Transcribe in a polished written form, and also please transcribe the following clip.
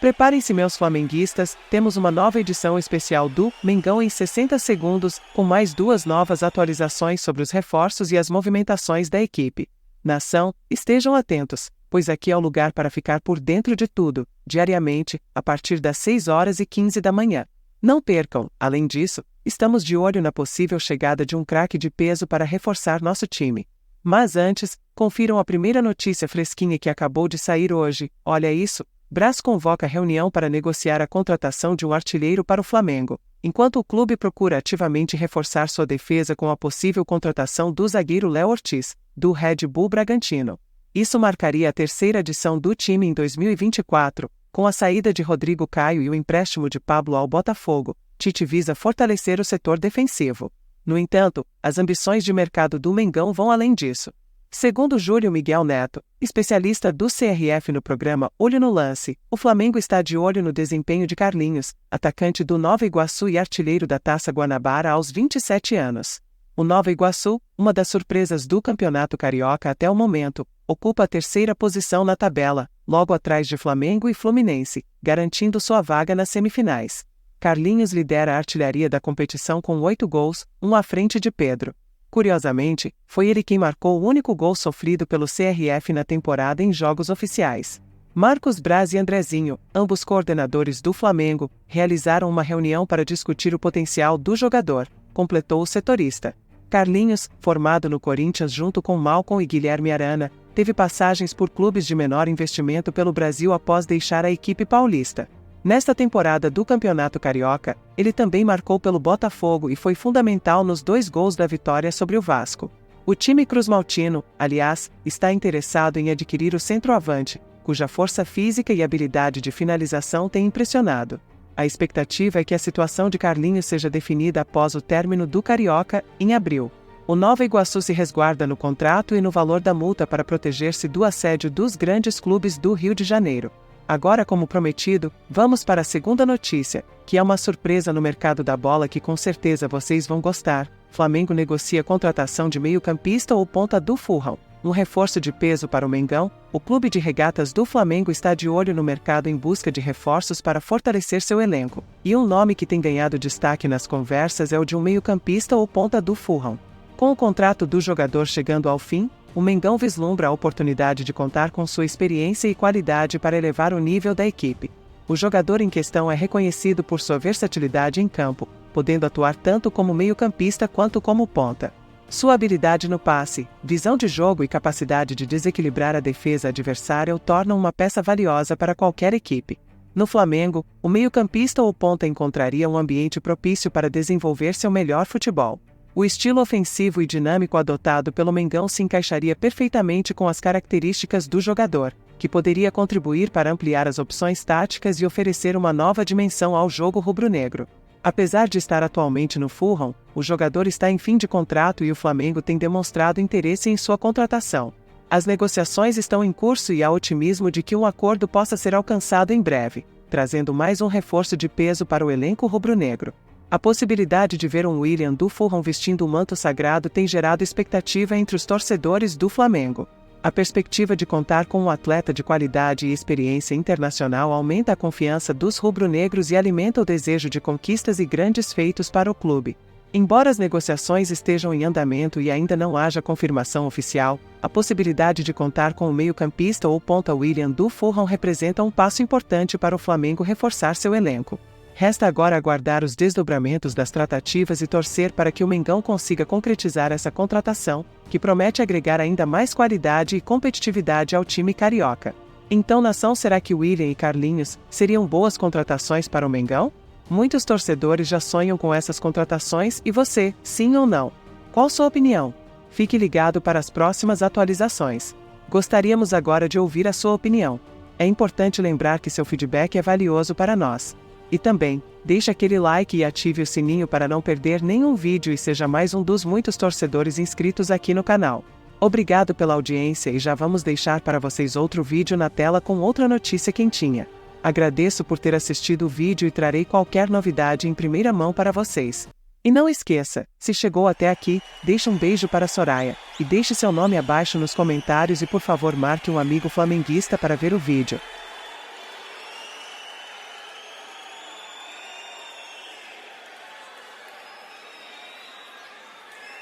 Preparem-se, meus flamenguistas, temos uma nova edição especial do Mengão em 60 segundos, com mais 2 novas atualizações sobre os reforços e as movimentações da equipe. Nação, estejam atentos, pois aqui é o lugar para ficar por dentro de tudo, diariamente, a partir das 6h15 da manhã. Não percam, além disso, estamos de olho na possível chegada de um craque de peso para reforçar nosso time. Mas antes, confiram a primeira notícia fresquinha que acabou de sair hoje. Olha isso! Brás convoca reunião para negociar a contratação de um artilheiro para o Flamengo, enquanto o clube procura ativamente reforçar sua defesa com a possível contratação do zagueiro Léo Ortiz, do Red Bull Bragantino. Isso marcaria a terceira adição do time em 2024, com a saída de Rodrigo Caio e o empréstimo de Pablo ao Botafogo. Tite visa fortalecer o setor defensivo. No entanto, as ambições de mercado do Mengão vão além disso. Segundo Júlio Miguel Neto, especialista do CRF no programa Olho no Lance, o Flamengo está de olho no desempenho de Carlinhos, atacante do Nova Iguaçu e artilheiro da Taça Guanabara aos 27 anos. O Nova Iguaçu, uma das surpresas do Campeonato Carioca até o momento, ocupa a terceira posição na tabela, logo atrás de Flamengo e Fluminense, garantindo sua vaga nas semifinais. Carlinhos lidera a artilharia da competição com 8 gols, um à frente de Pedro. Curiosamente, foi ele quem marcou o único gol sofrido pelo CRF na temporada em jogos oficiais. Marcos Braz e Andrezinho, ambos coordenadores do Flamengo, realizaram uma reunião para discutir o potencial do jogador, completou o setorista. Carlinhos, formado no Corinthians junto com Malcom e Guilherme Arana, teve passagens por clubes de menor investimento pelo Brasil após deixar a equipe paulista. Nesta temporada do Campeonato Carioca, ele também marcou pelo Botafogo e foi fundamental nos 2 gols da vitória sobre o Vasco. O time cruzmaltino, aliás, está interessado em adquirir o centroavante, cuja força física e habilidade de finalização tem impressionado. A expectativa é que a situação de Carlinhos seja definida após o término do Carioca, em abril. O Nova Iguaçu se resguarda no contrato e no valor da multa para proteger-se do assédio dos grandes clubes do Rio de Janeiro. Agora, como prometido, vamos para a segunda notícia, que é uma surpresa no mercado da bola que com certeza vocês vão gostar. Flamengo negocia a contratação de meio-campista ou ponta do Fulham. Um reforço de peso para o Mengão, o clube de regatas do Flamengo está de olho no mercado em busca de reforços para fortalecer seu elenco. E um nome que tem ganhado destaque nas conversas é o de um meio-campista ou ponta do Fulham. Com o contrato do jogador chegando ao fim, o Mengão vislumbra a oportunidade de contar com sua experiência e qualidade para elevar o nível da equipe. O jogador em questão é reconhecido por sua versatilidade em campo, podendo atuar tanto como meio-campista quanto como ponta. Sua habilidade no passe, visão de jogo e capacidade de desequilibrar a defesa adversária o tornam uma peça valiosa para qualquer equipe. No Flamengo, o meio-campista ou ponta encontraria um ambiente propício para desenvolver seu melhor futebol. O estilo ofensivo e dinâmico adotado pelo Mengão se encaixaria perfeitamente com as características do jogador, que poderia contribuir para ampliar as opções táticas e oferecer uma nova dimensão ao jogo rubro-negro. Apesar de estar atualmente no Fulham, o jogador está em fim de contrato e o Flamengo tem demonstrado interesse em sua contratação. As negociações estão em curso e há otimismo de que um acordo possa ser alcançado em breve, trazendo mais um reforço de peso para o elenco rubro-negro. A possibilidade de ver um William do Fulham vestindo o manto sagrado tem gerado expectativa entre os torcedores do Flamengo. A perspectiva de contar com um atleta de qualidade e experiência internacional aumenta a confiança dos rubro-negros e alimenta o desejo de conquistas e grandes feitos para o clube. Embora as negociações estejam em andamento e ainda não haja confirmação oficial, a possibilidade de contar com o meio-campista ou ponta William do Fulham representa um passo importante para o Flamengo reforçar seu elenco. Resta agora aguardar os desdobramentos das tratativas e torcer para que o Mengão consiga concretizar essa contratação, que promete agregar ainda mais qualidade e competitividade ao time carioca. Então, nação, será que William e Carlinhos seriam boas contratações para o Mengão? Muitos torcedores já sonham com essas contratações e você, sim ou não? Qual sua opinião? Fique ligado para as próximas atualizações. Gostaríamos agora de ouvir a sua opinião. É importante lembrar que seu feedback é valioso para nós. E também, deixe aquele like e ative o sininho para não perder nenhum vídeo e seja mais um dos muitos torcedores inscritos aqui no canal. Obrigado pela audiência e já vamos deixar para vocês outro vídeo na tela com outra notícia quentinha. Agradeço por ter assistido o vídeo e trarei qualquer novidade em primeira mão para vocês. E não esqueça, se chegou até aqui, deixe um beijo para Soraya, e deixe seu nome abaixo nos comentários e por favor marque um amigo flamenguista para ver o vídeo.